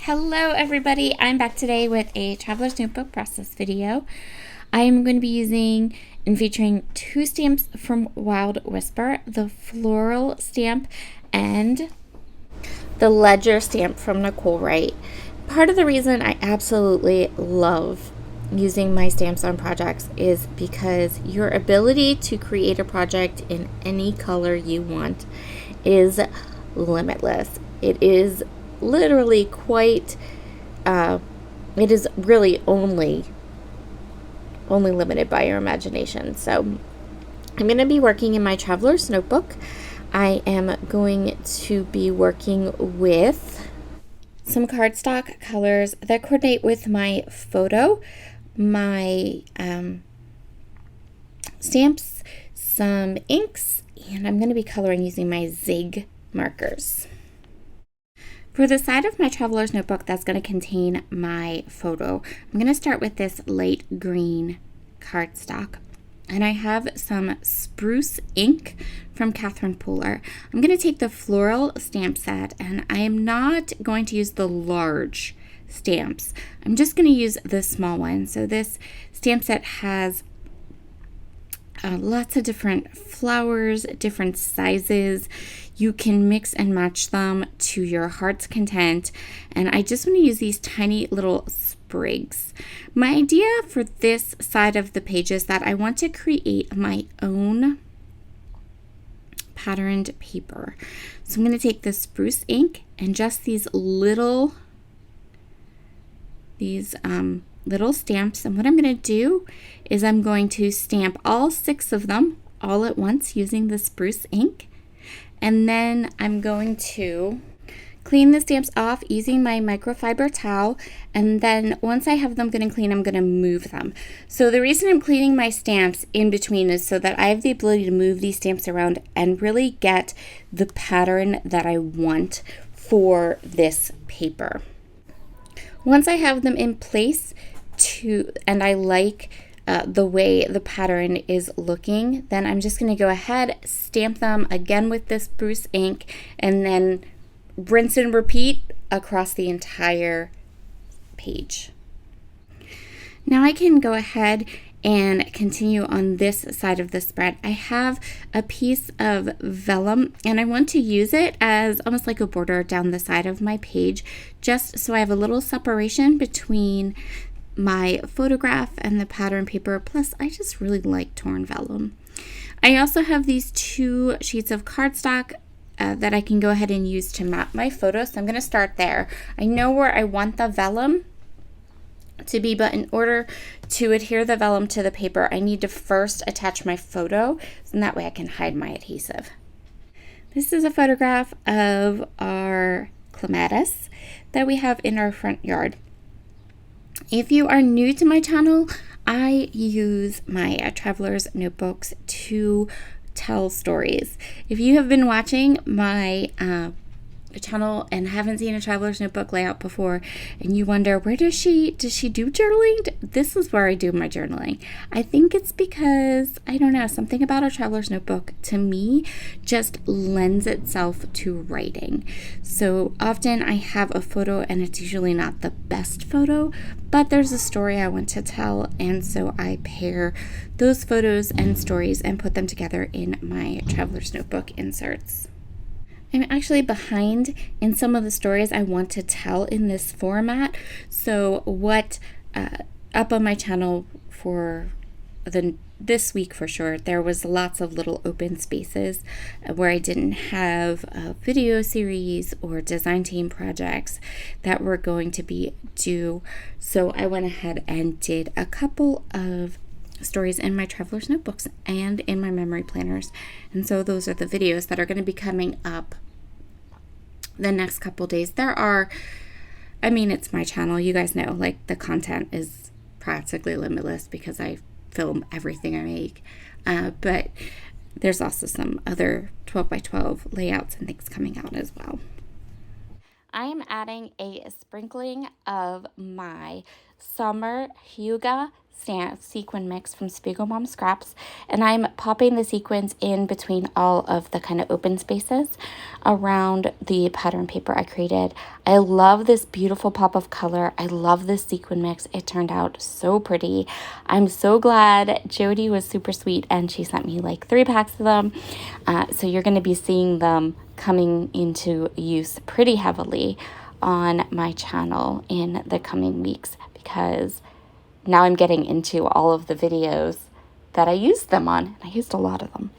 Hello everybody, I'm back today with a Traveler's Notebook process video. I am going to be using and featuring two stamps from Wild Whisper, the floral stamp and the ledger stamp from Nicole Wright. Part of the reason I absolutely love using my stamps on projects is because your ability to create a project in any color you want is limitless. It is literally quite it is really only limited by your imagination. So I'm going to be working in my Traveler's Notebook. I am going to be working with some cardstock colors that coordinate with my photo, my stamps, some inks, and I'm going to be coloring using my Zig markers. For the side of my Traveler's Notebook that's going to contain my photo, I'm going to start with this light green cardstock. And I have some spruce ink from Catherine Pooler. I'm going to take the floral stamp set, and I am not going to use the large stamps. I'm just going to use the small one. So this stamp set has lots of different flowers, different sizes. You can mix and match them to your heart's content. And I just want to use these tiny little sprigs. My idea for this side of the page is that I want to create my own patterned paper. So I'm going to take the spruce ink and just these little stamps, and what I'm going to do is I'm going to stamp all 6 of them all at once using the spruce ink, and then I'm going to clean the stamps off using my microfiber towel, and then once I have them good and clean, I'm going to move them. So the reason I'm cleaning my stamps in between is so that I have the ability to move these stamps around and really get the pattern that I want for this paper. Once I have them in place and I like the way the pattern is looking, then I'm just going to go ahead, stamp them again with this spruce ink, and then rinse and repeat across the entire page. Now I can go ahead and continue on this side of the spread. I have a piece of vellum, and I want to use it as almost like a border down the side of my page, just so I have a little separation between my photograph and the pattern paper. Plus, I just really like torn vellum. I also have these 2 sheets of cardstock that I can go ahead and use to map my photo. So I'm going to start there. I know where I want the vellum to be, but in order to adhere the vellum to the paper, I need to first attach my photo, and that way I can hide my adhesive. This is a photograph of our Clematis that we have in our front yard. If you are new to my channel, I use my Traveler's Notebooks to tell stories. If you have been watching my channel and haven't seen a Traveler's Notebook layout before, and you wonder, where does she do journaling? This is where I do my journaling. I think it's because, I don't know, something about a Traveler's Notebook to me just lends itself to writing. So often I have a photo, and it's usually not the best photo, but there's a story I want to tell, and so I pair those photos and stories and put them together in my Traveler's Notebook inserts. I'm actually behind in some of the stories I want to tell in this format. So what up on my channel for this week for sure, there was lots of little open spaces where I didn't have a video series or design team projects that were going to be due. So I went ahead and did a couple of stories in my Traveler's Notebooks and in my memory planners, and so those are the videos that are going to be coming up the next couple days. It's my channel, you guys know, like the content is practically limitless because I film everything I make, but there's also some other 12x12 layouts and things coming out as well. I am adding a sprinkling of my Summer Hyuga sequin mix from Spiegel Mom Scraps, and I'm popping the sequins in between all of the kind of open spaces around the pattern paper I created. I love this beautiful pop of color. I love this sequin mix. It turned out so pretty. I'm so glad. Jody was super sweet and she sent me like 3 packs of them. So you're going to be seeing them coming into use pretty heavily on my channel in the coming weeks, because now I'm getting into all of the videos that I used them on. I used a lot of them.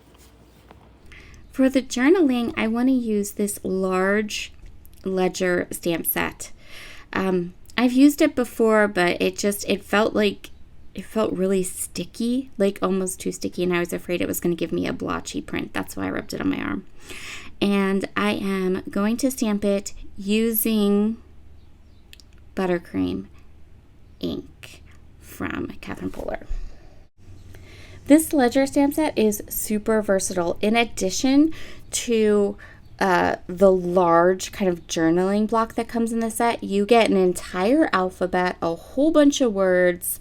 For the journaling, I want to use this large ledger stamp set. I've used it before, but it felt really sticky, like almost too sticky, and I was afraid it was going to give me a blotchy print. That's why I rubbed it on my arm. And I am going to stamp it using buttercream ink from Catherine Polar. This ledger stamp set is super versatile. In addition to the large kind of journaling block that comes in the set, you get an entire alphabet, a whole bunch of words.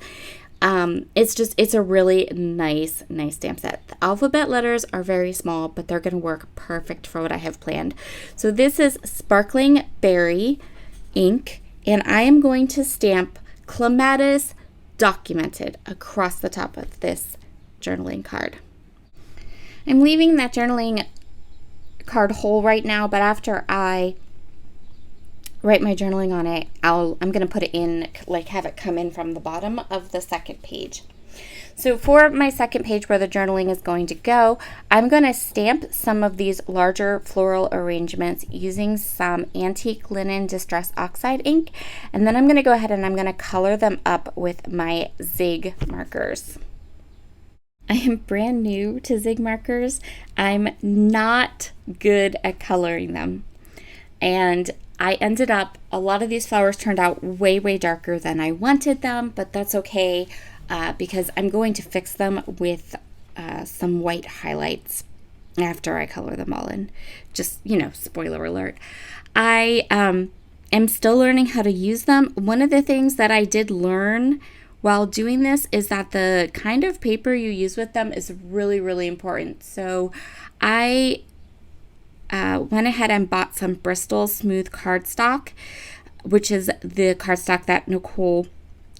It's a really nice stamp set. The alphabet letters are very small, but they're going to work perfect for what I have planned. So this is Sparkling Berry ink, and I am going to stamp Clematis Documented across the top of this journaling card. I'm leaving that journaling card whole right now, but after I write my journaling on it, I'm going to put it in, like have it come in from the bottom of the second page. So for my second page where the journaling is going to go, I'm going to stamp some of these larger floral arrangements using some antique linen distress oxide ink, and then I'm going to go ahead and I'm going to color them up with my Zig markers. I am brand new to Zig markers. I'm not good at coloring them, and I ended up, a lot of these flowers turned out way darker than I wanted them, but that's okay. Because I'm going to fix them with some white highlights after I color them all in. Just, spoiler alert. I am still learning how to use them. One of the things that I did learn while doing this is that the kind of paper you use with them is really important. So I went ahead and bought some Bristol Smooth cardstock, which is the cardstock that Nicole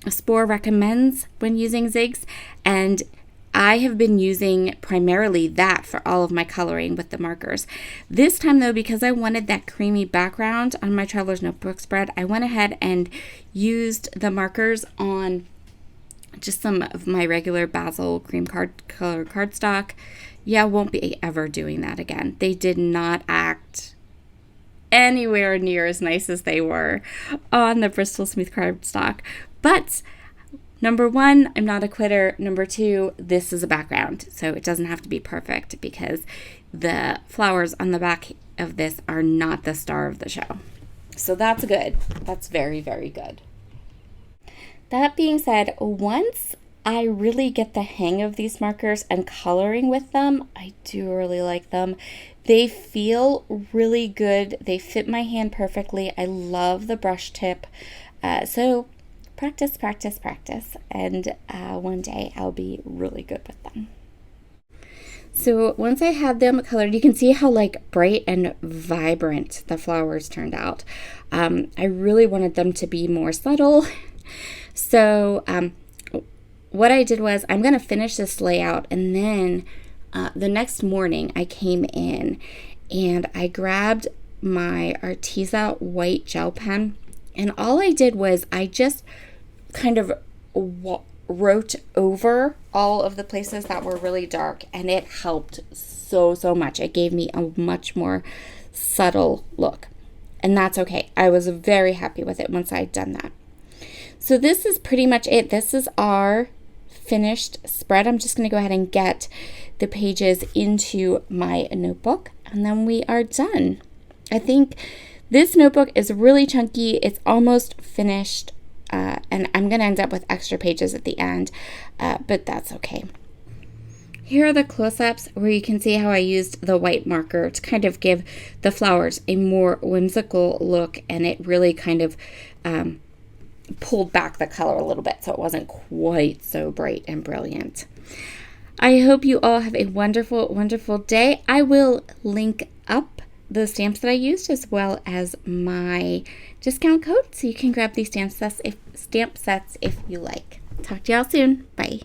Spore recommends when using Zigs, and I have been using primarily that for all of my coloring with the markers. This time though, because I wanted that creamy background on my Traveler's Notebook spread, I went ahead and used the markers on just some of my regular Basil cream color cardstock. Yeah, won't be ever doing that again. They did not act anywhere near as nice as they were on the Bristol Smooth cardstock. But number 1, I'm not a quitter. Number 2, this is a background, so it doesn't have to be perfect because the flowers on the back of this are not the star of the show. So that's good. That's very good. That being said, once I really get the hang of these markers and coloring with them, I do really like them. They feel really good. They fit my hand perfectly. I love the brush tip. So practice, and one day I'll be really good with them. So once I had them colored, you can see how bright and vibrant the flowers turned out. I really wanted them to be more subtle. So what I did was I'm going to finish this layout, and then the next morning I came in and I grabbed my Arteza white gel pen, and all I did was I just kind of wrote over all of the places that were really dark, and it helped so much. It gave me a much more subtle look, and that's okay. I was very happy with it once I'd done that. So this is pretty much it. This is our finished spread. I'm just going to go ahead and get the pages into my notebook, and then we are done. I think this notebook is really chunky. It's almost finished. And I'm going to end up with extra pages at the end, but that's okay. Here are the close-ups where you can see how I used the white marker to kind of give the flowers a more whimsical look, and it really kind of pulled back the color a little bit so it wasn't quite so bright and brilliant. I hope you all have a wonderful, wonderful day. I will link up the stamps that I used as well as my discount code so you can grab these stamp sets if you like. Talk to y'all soon. Bye.